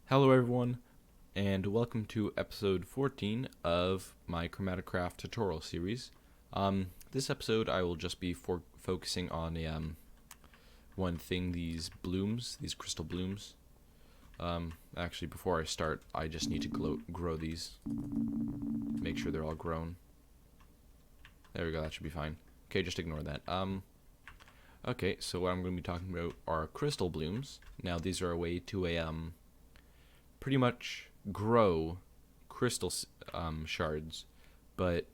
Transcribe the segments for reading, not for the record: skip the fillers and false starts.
Hello everyone, and welcome to episode 14 of my ChromatiCraft tutorial series. This episode I will just be focusing on one thing, these blooms, these crystal blooms. Actually, before I start, I just need to grow these. Make sure they're all grown. There we go, that should be fine. Okay, just ignore that. Okay, so what I'm going to be talking about are crystal blooms. Now, these are a way to pretty much grow crystal shards, but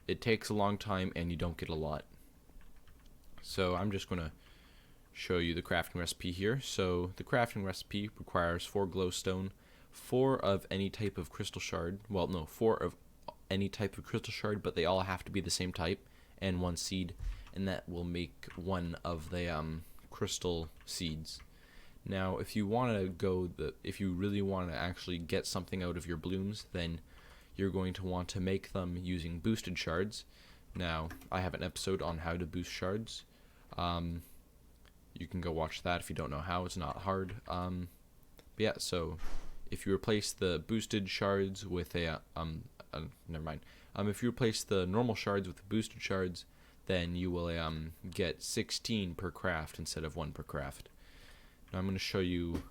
it takes a long time and you don't get a lot. So I'm just going to show you the crafting recipe here. So the crafting recipe requires 4 glowstone, 4 of any type of crystal shard. Well, no, 4 of any type of crystal shard, but they all have to be the same type, and 1 seed, and that will make 1 of the crystal seeds. Now, if you really want to actually get something out of your blooms, then you're going to want to make them using boosted shards. Now, I have an episode on how to boost shards. You can go watch that if you don't know how. It's not hard. But yeah, so if you replace the boosted shards with never mind. If you replace the normal shards with the boosted shards, then you will get 16 per craft instead of 1 per craft. Now I'm going to show you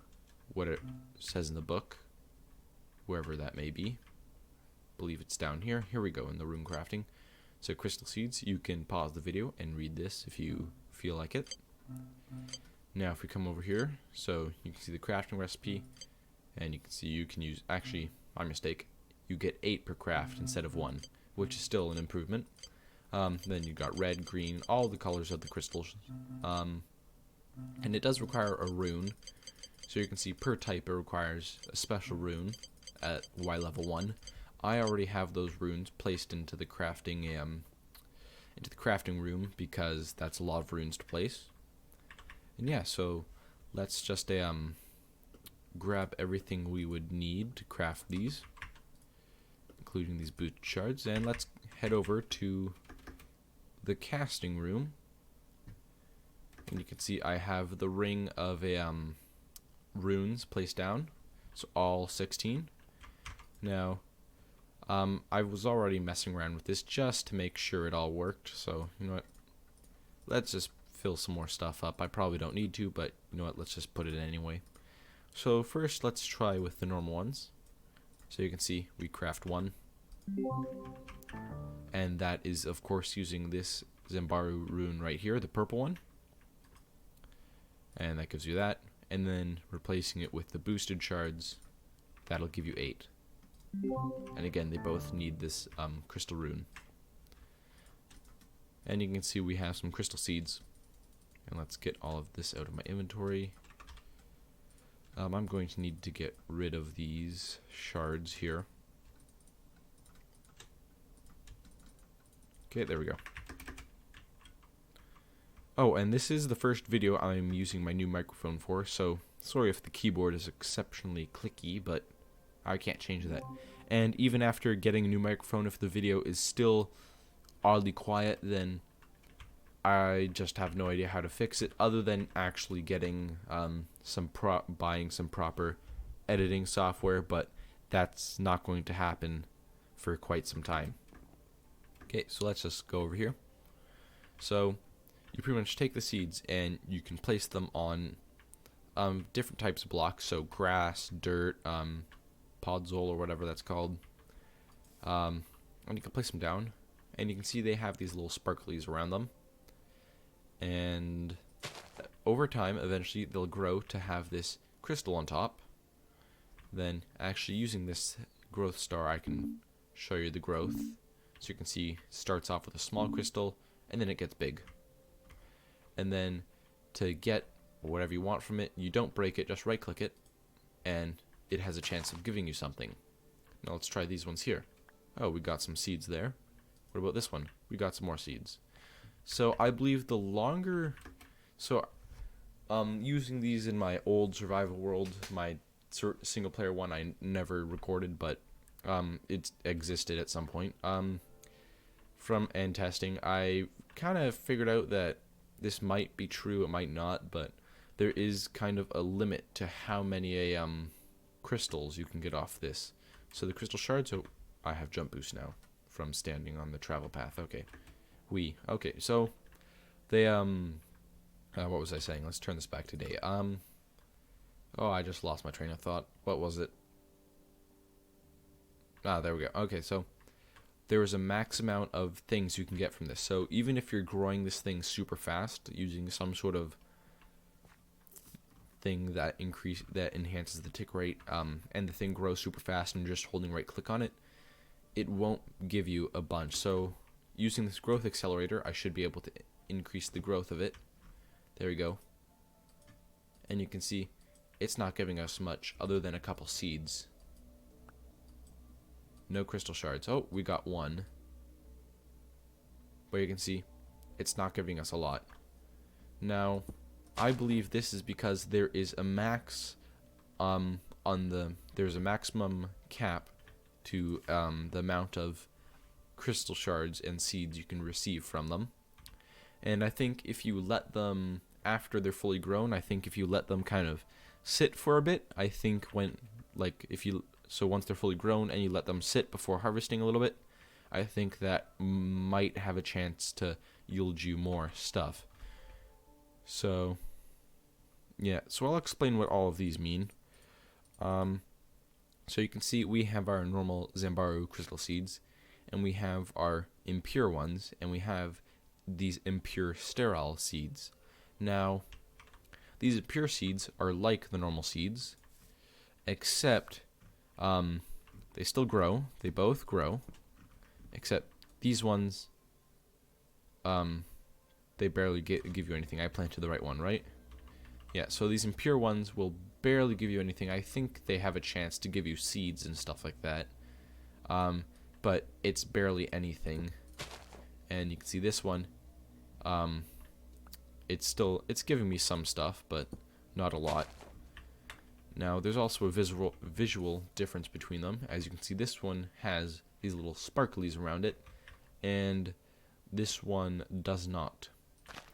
what it says in the book, wherever that may be. I believe it's down here. Here we go, in the rune crafting. So crystal seeds, you can pause the video and read this if you feel like it. Now if we come over here, so you can see the crafting recipe, and you can see you can use, actually, my mistake, you get 8 per craft instead of 1, which is still an improvement. Then you got red, green, all the colors of the crystals. And it does require a rune, so you can see per type it requires a special rune at Y level 1. I already have those runes placed into the crafting room because that's a lot of runes to place. And yeah, so let's just grab everything we would need to craft these, including these boot shards, and let's head over to the casting room. And you can see I have the ring of runes placed down, so all 16. Now, I was already messing around with this just to make sure it all worked, so you know what, let's just fill some more stuff up. I probably don't need to, but you know what, let's just put it in anyway. So first, let's try with the normal ones. So you can see we craft 1, and that is of course using this Zambaru rune right here, the purple one. And that gives you that, and then replacing it with the boosted shards, that'll give you 8. And again, they both need this crystal rune. And you can see we have some crystal seeds, and let's get all of this out of my inventory. I'm going to need to get rid of these shards here. Okay, there we go. Oh, and this is the first video I'm using my new microphone for, so sorry if the keyboard is exceptionally clicky, but I can't change that. And even after getting a new microphone, if the video is still oddly quiet, then I just have no idea how to fix it, other than actually getting buying some proper editing software, but that's not going to happen for quite some time. Okay, so let's just go over here. So you pretty much take the seeds and you can place them on different types of blocks, so grass, dirt, podzol, or whatever that's called. And you can place them down, and you can see they have these little sparklies around them. And over time, eventually, they'll grow to have this crystal on top. Then, actually using this growth star, I can show you the growth. So you can see it starts off with a small crystal, and then it gets big. And then to get whatever you want from it, you don't break it, just right click it, and it has a chance of giving you something. Now let's try these ones here. Oh, we got some seeds there. What about this one? We got some more seeds. So I believe the longer, using these in my old survival world, my single player one I never recorded, but it existed at some point. From end testing, I kind of figured out that this might be true, it might not, but there is kind of a limit to how many crystals you can get off this. So the crystal shards, oh, I have jump boost now from standing on the travel path. Okay. Okay, so they, what was I saying? Let's turn this back to day. Oh, I just lost my train of thought. What was it? Ah, there we go. Okay, so there is a max amount of things you can get from this. So even if you're growing this thing super fast using some sort of thing that enhances the tick rate, and the thing grows super fast and just holding right click on it, it won't give you a bunch. So using this growth accelerator, I should be able to increase the growth of it. There we go. And you can see it's not giving us much other than a couple seeds. No crystal shards. Oh, we got one. But you can see it's not giving us a lot. Now, I believe this is because there is a max there's a maximum cap to the amount of crystal shards and seeds you can receive from them. And I think if you let them, after they're fully grown, I think if you let them kind of sit for a bit, I think so once they're fully grown and you let them sit before harvesting a little bit, I think that might have a chance to yield you more stuff. So, yeah, so I'll explain what all of these mean. So you can see we have our normal Zambaru crystal seeds, and we have our impure ones, and we have these impure sterile seeds. Now, these impure seeds are like the normal seeds, except they still grow. They both grow, except these ones, they barely give you anything. I planted the right one, right? Yeah, so these impure ones will barely give you anything. I think they have a chance to give you seeds and stuff like that, but it's barely anything. And you can see this one, it's giving me some stuff, but not a lot. Now, there's also a visual difference between them. As you can see, this one has these little sparklies around it, and this one does not.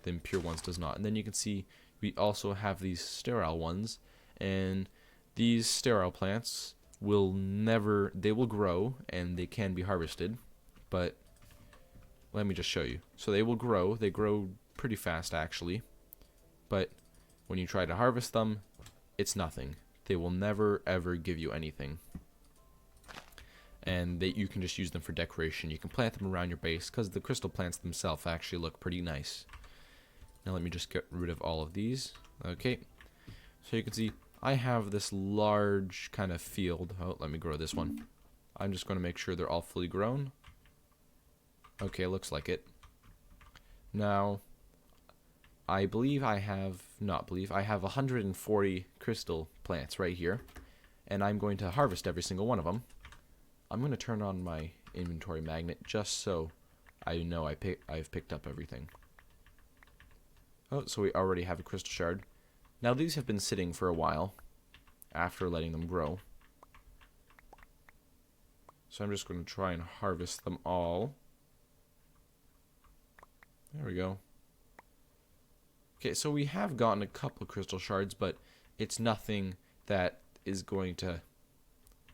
The impure ones does not. And then you can see we also have these sterile ones, and these sterile plants will grow, and they can be harvested, but let me just show you. So they will grow. They grow pretty fast, actually, but when you try to harvest them, it's nothing. They will never ever give you anything, and you can just use them for decoration. You can plant them around your base because the crystal plants themselves actually look pretty nice. Now let me just get rid of all of these. Okay, so you can see I have this large kind of field. Oh, let me grow this one. I'm just going to make sure they're all fully grown. Okay, looks like it. Now, I have 140 crystal plants right here, and I'm going to harvest every single one of them. I'm going to turn on my inventory magnet just so I know I've picked up everything. Oh, so we already have a crystal shard. Now these have been sitting for a while after letting them grow. So I'm just going to try and harvest them all. There we go. Okay, so we have gotten a couple of crystal shards, but it's nothing that is going to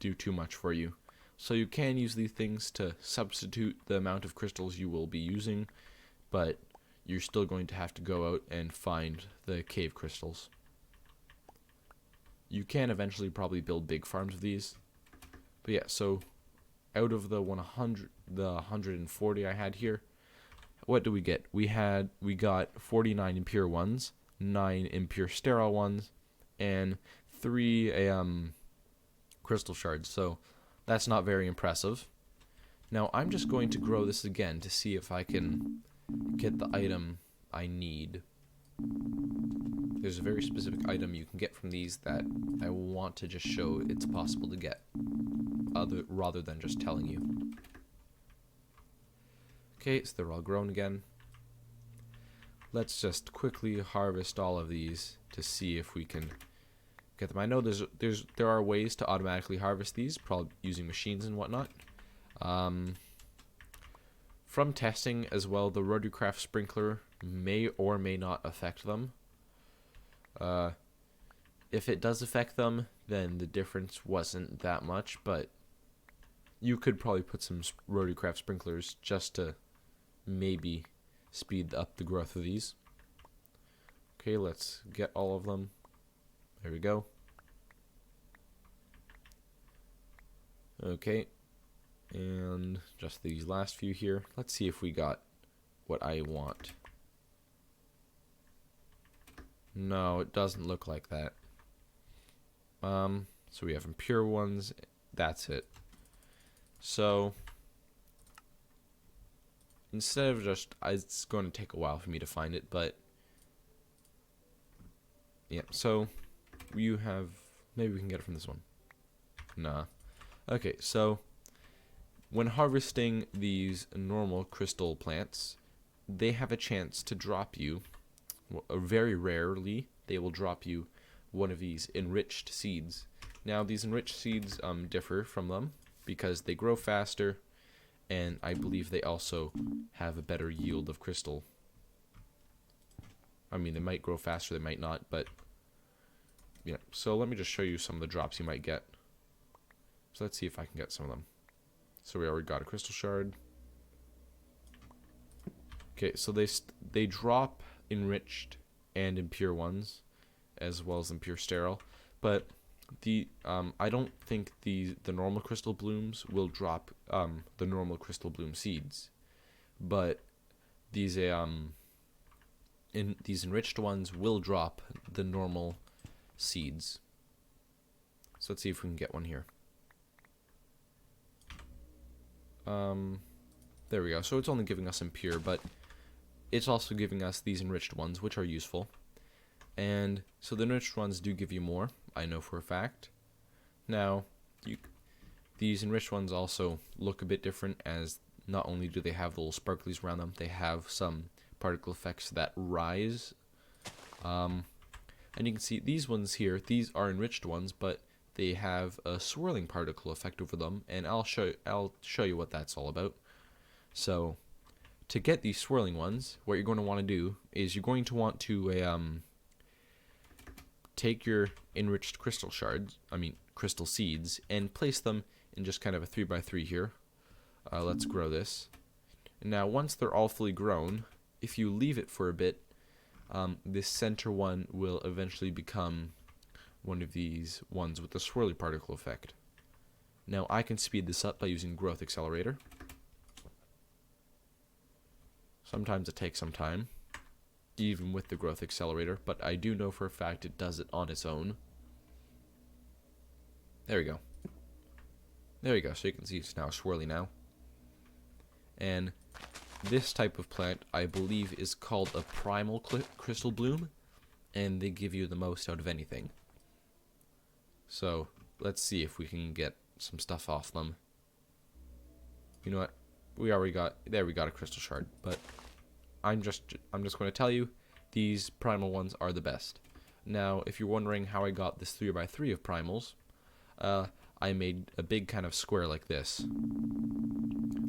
do too much for you. So you can use these things to substitute the amount of crystals you will be using, but you're still going to have to go out and find the cave crystals. You can eventually probably build big farms of these. But yeah, so out of the 140 I had here, what do we get? We got 49 impure ones, 9 impure sterile ones, and 3 crystal shards. So that's not very impressive. Now I'm just going to grow this again to see if I can get the item I need. There's a very specific item you can get from these that I want to just show it's possible to get, rather than just telling you. Okay, so they're all grown again. Let's just quickly harvest all of these to see if we can get them. I know there are ways to automatically harvest these, probably using machines and whatnot. From testing as well, the RotaryCraft sprinkler may or may not affect them. if it does affect them, then the difference wasn't that much, but you could probably put some RotaCraft sprinklers just to maybe speed up the growth of these. Okay, let's get all of them. There we go. Okay, and just these last few here. Let's see if we got what I want. No, it doesn't look like that. So we have impure ones. That's it. So instead of just, it's going to take a while for me to find it, but yeah. So you have, maybe we can get it from this one. Nah. Okay, so when harvesting these normal crystal plants, they have a chance to drop you, very rarely, they will drop you one of these enriched seeds. Now, these enriched seeds differ from them because they grow faster, and I believe they also have a better yield of crystal. I mean, they might grow faster, they might not, but yeah. So let me just show you some of the drops you might get. So let's see if I can get some of them. So we already got a crystal shard. Okay, so they drop enriched and impure ones, as well as impure sterile. But the I don't think the normal crystal blooms will drop the normal crystal bloom seeds, but these these enriched ones will drop the normal seeds. So let's see if we can get one here. There we go. So it's only giving us impure, but it's also giving us these enriched ones, which are useful. And so the enriched ones do give you more, I know for a fact. Now, these enriched ones also look a bit different, as not only do they have little sparklies around them, they have some particle effects that rise. And you can see these ones here, these are enriched ones, but they have a swirling particle effect over them, and I'll show you what that's all about. So, to get these swirling ones, what you're going to want to do is you're going to want to take your enriched crystal shards, crystal seeds, and place them in just kind of a 3x3 here. Let's grow this. And now, once they're all fully grown, if you leave it for a bit, this center one will eventually become one of these ones with the swirly particle effect. Now I can speed this up by using Growth Accelerator. Sometimes it takes some time, even with the Growth Accelerator, but I do know for a fact it does it on its own. There we go. There you go, so you can see it's now swirly now. And this type of plant, I believe, is called a Primal Crystal Bloom, and they give you the most out of anything. So let's see if we can get some stuff off them. You know what? We got a crystal shard, but I'm just going to tell you these primal ones are the best. Now, if you're wondering how I got this 3x3 of primals, I made a big kind of square like this.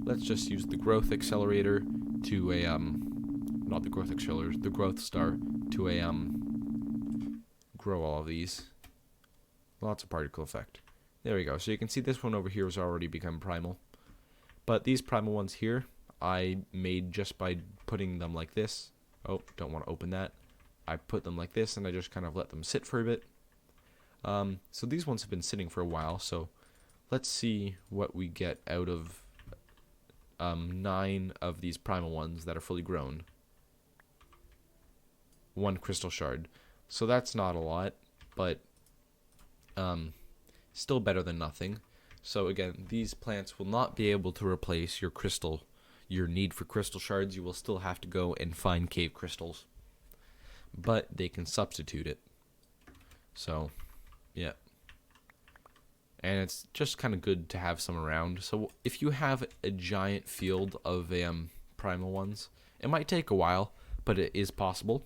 Let's just use the growth accelerator to a not the growth accelerator, the growth star to a grow all of these. Lots of particle effect. There we go. So you can see this one over here has already become primal. But these primal ones here, I made just by putting them like this. Oh, don't want to open that. I put them like this, and I just kind of let them sit for a bit. So these ones have been sitting for a while, so let's see what we get out of 9 of these primal ones that are fully grown. 1 crystal shard. So that's not a lot, but still better than nothing. So again, these plants will not be able to replace your need for crystal shards. You will still have to go and find cave crystals, but they can substitute it. So, yeah. And it's just kind of good to have some around. So if you have a giant field of primal ones, it might take a while, but it is possible.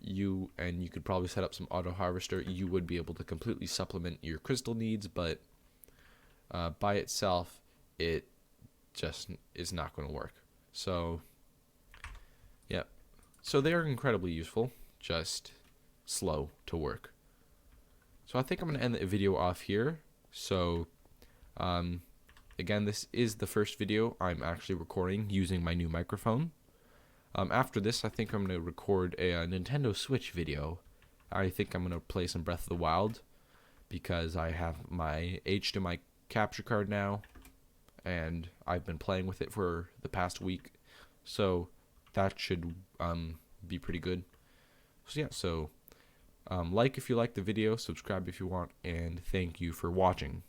You could probably set up some auto harvester. You would be able to completely supplement your crystal needs, but by itself, it just is not going to work. So, yeah. So they are incredibly useful. Just slow to work. So I think I'm going to end the video off here. So again, this is the first video I'm actually recording using my new microphone. After this, I think I'm going to record a Nintendo Switch video. I think I'm going to play some Breath of the Wild because I have my HDMI capture card now, and I've been playing with it for the past week, so that should be pretty good. So yeah, like if you like the video, subscribe if you want, and thank you for watching.